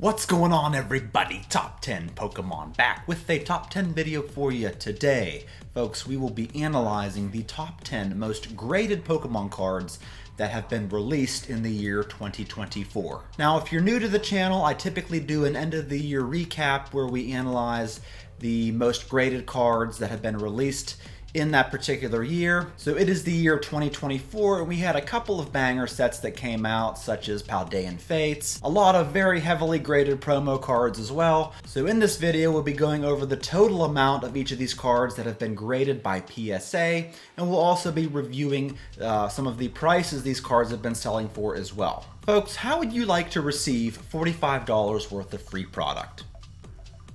What's going on, everybody? Top 10 Pokemon back with a top 10 video for you today. Folks, we will be analyzing the top 10 most graded Pokemon cards that have been released in the year 2024. Now, if you're new to the channel, I typically do an end of the year recap where we analyze the most graded cards that have been released in that particular year. So it is the year 2024, and we had a couple of banger sets that came out, such as Paldean Fates, a lot of very heavily graded promo cards as well. So in this video, we'll be going over the total amount of each of these cards that have been graded by PSA, and we'll also be reviewing some of the prices these cards have been selling for as well. Folks, how would you like to receive $45 worth of free product?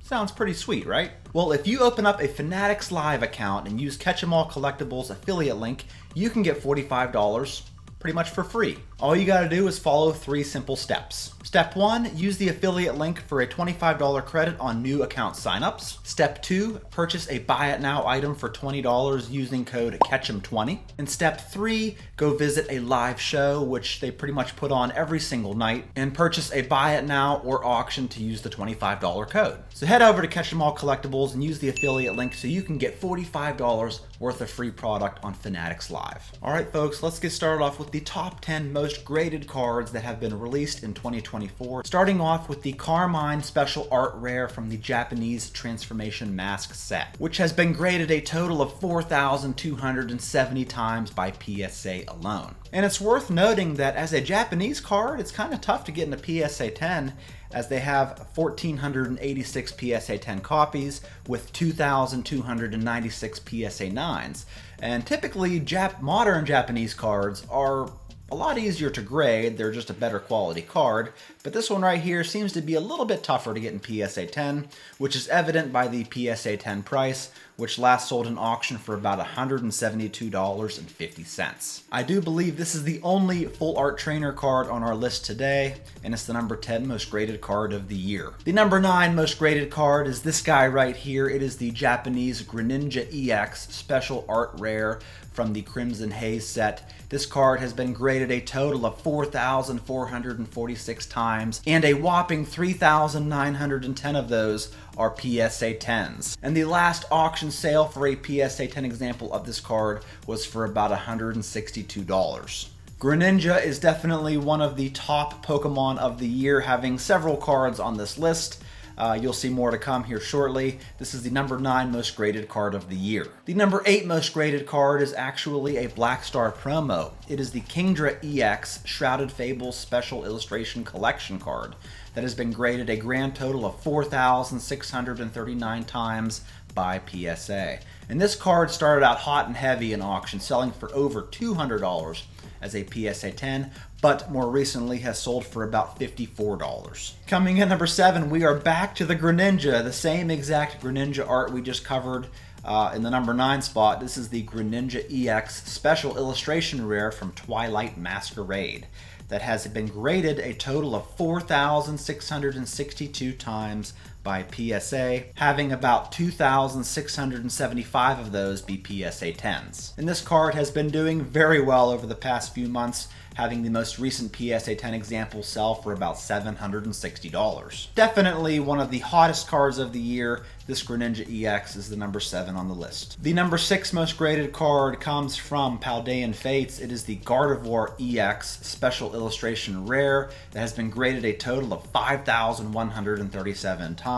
Sounds pretty sweet, right? Well, if you open up a Fanatics Live account and use Catch 'em All Collectibles affiliate link, you can get $45 pretty much for free. All you gotta do is follow 3 simple steps. Step 1, use the affiliate link for a $25 credit on new account signups. Step 2, purchase a Buy It Now item for $20 using code CATCHEM20. And Step 3, go visit a live show, which they pretty much put on every single night, and purchase a Buy It Now or auction to use the $25 code. So head over to Catch 'em All Collectibles and use the affiliate link so you can get $45 worth of free product on Fanatics Live. All right, folks, let's get started off with the top 10 most graded cards that have been released in 2024. Starting off with the Carmine Special Art Rare from the Japanese Transformation Mask set, which has been graded a total of 4,270 times by PSA alone. And it's worth noting that as a Japanese card, it's kind of tough to get into PSA 10, as they have 1,486 PSA 10 copies with 2,296 PSA 9s. And typically, modern Japanese cards are a lot easier to grade, they're just a better quality card, but this one right here seems to be a little bit tougher to get in PSA 10, which is evident by the PSA 10 price, which last sold in auction for about $172.50. I do believe this is the only full art trainer card on our list today, and it's the number 10 most graded card of the year. The number 9 most graded card is this guy right here. It is the Japanese Greninja EX Special Art Rare from the Crimson Haze set. This card has been graded a total of 4,446 times, and a whopping 3,910 of those are PSA 10s. And the last auction sale for a PSA 10 example of this card was for about $162. Greninja is definitely one of the top Pokemon of the year, having several cards on this list. You'll see more to come here shortly. This is the number 9 most graded card of the year. The number 8 most graded card is actually a Black Star promo. It is the Kingdra EX Shrouded Fables Special Illustration Collection card that has been graded a grand total of 4,639 times by PSA. And this card started out hot and heavy in auction, selling for over $200 as a PSA 10, but more recently has sold for about $54. Coming in number 7, we are back to the Greninja, the same exact Greninja art we just covered in the number 9 spot. This is the Greninja EX Special Illustration Rare from Twilight Masquerade that has been graded a total of 4,662 times by PSA, having about 2,675 of those be PSA 10s. And this card has been doing very well over the past few months, having the most recent PSA 10 example sell for about $760. Definitely one of the hottest cards of the year. This Greninja EX is the number 7 on the list. The number 6 most graded card comes from Paldean Fates. It is the Gardevoir EX Special Illustration Rare that has been graded a total of 5,137 times,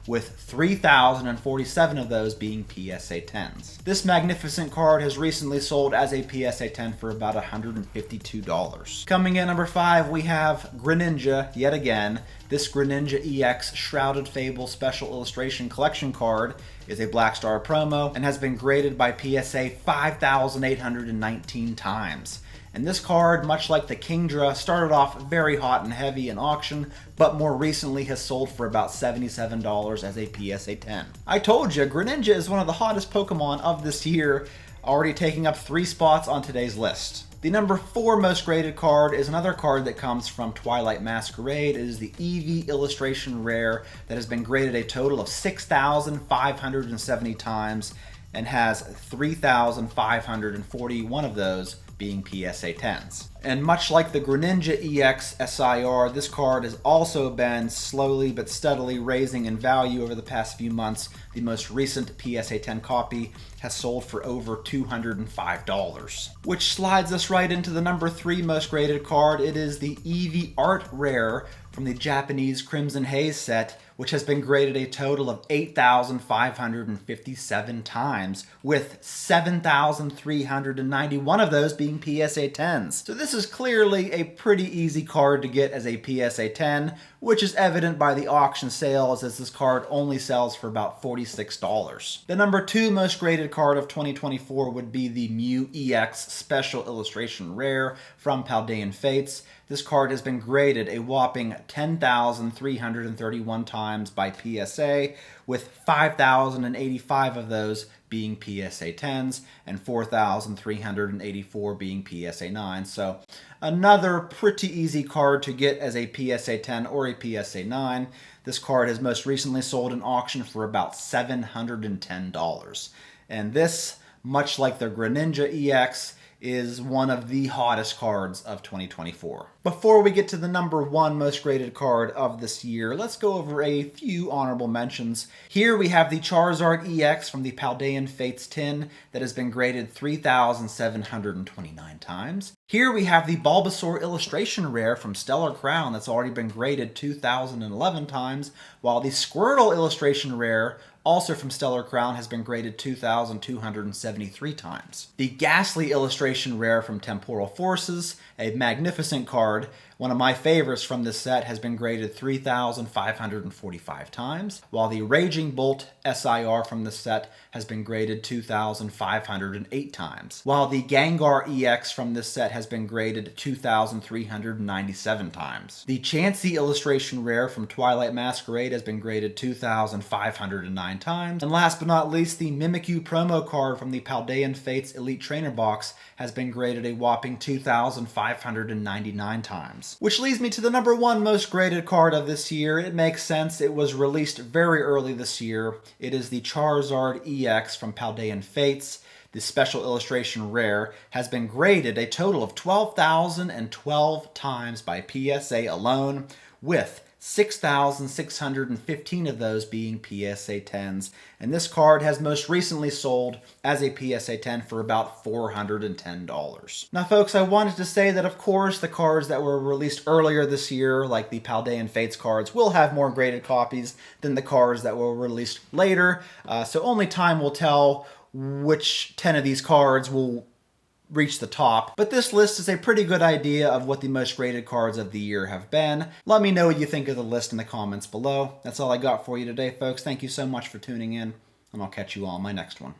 with 3,047 of those being PSA 10s. This magnificent card has recently sold as a PSA 10 for about $152. Coming in number 5, we have Greninja yet again. This Greninja EX Shrouded Fable Special Illustration Collection card is a Black Star promo and has been graded by PSA 5,819 times. And this card, much like the Kingdra, started off very hot and heavy in auction, but more recently has sold for about $77 as a PSA 10. I told you, Greninja is one of the hottest Pokemon of this year, already taking up 3 spots on today's list. The number 4 most graded card is another card that comes from Twilight Masquerade. It is the Eevee Illustration Rare that has been graded a total of 6,570 times and has 3,541 of those being PSA 10s. And much like the Greninja EX SIR, this card has also been slowly but steadily raising in value over the past few months. The most recent PSA 10 copy has sold for over $205. Which slides us right into the number 3 most graded card. It is the Eevee Art Rare from the Japanese Crimson Haze set, which has been graded a total of 8,557 times, with 7,391 of those being PSA 10s. So this is clearly a pretty easy card to get as a PSA 10, which is evident by the auction sales, as this card only sells for about $46. The number 2 most graded card of 2024 would be the Mew EX Special Illustration Rare from Paldean Fates. This card has been graded a whopping 10,331 times by PSA, with 5,085 of those being PSA 10s and 4,384 being PSA 9s. So another pretty easy card to get as a PSA 10 or a PSA 9. This card has most recently sold in auction for about $710. And this, much like the Greninja EX, is one of the hottest cards of 2024. Before we get to the number 1 most graded card of this year, let's go over a few honorable mentions. Here we have the Charizard EX from the Paldean Fates tin that has been graded 3,729 times. Here we have the Bulbasaur Illustration Rare from Stellar Crown that's already been graded 2,011 times, while the Squirtle Illustration Rare, also from Stellar Crown, has been graded 2,273 times. The Ghastly Illustration Rare from Temporal Forces, a magnificent card, one of my favorites from this set, has been graded 3,545 times, while the Raging Bolt SIR from this set has been graded 2,508 times, while the Gengar EX from this set has been graded 2,397 times. The Chansey Illustration Rare from Twilight Masquerade has been graded 2,509 times, and last but not least, the Mimikyu promo card from the Paldean Fates Elite Trainer Box has been graded a whopping 2,599 times. Which leads me to the number 1 most graded card of this year. It makes sense. It was released very early this year. It is the Charizard EX from Paldean Fates. The Special Illustration Rare has been graded a total of 12,012 times by PSA alone, with 6,615 of those being PSA 10s, and this card has most recently sold as a PSA 10 for about $410. Now folks, I wanted to say that of course the cards that were released earlier this year, like the Paldean Fates cards, will have more graded copies than the cards that were released later, so only time will tell which 10 of these cards will reach the top, but this list is a pretty good idea of what the most graded cards of the year have been. Let me know what you think of the list in the comments below. That's all I got for you today, folks. Thank you so much for tuning in, and I'll catch you all on my next one.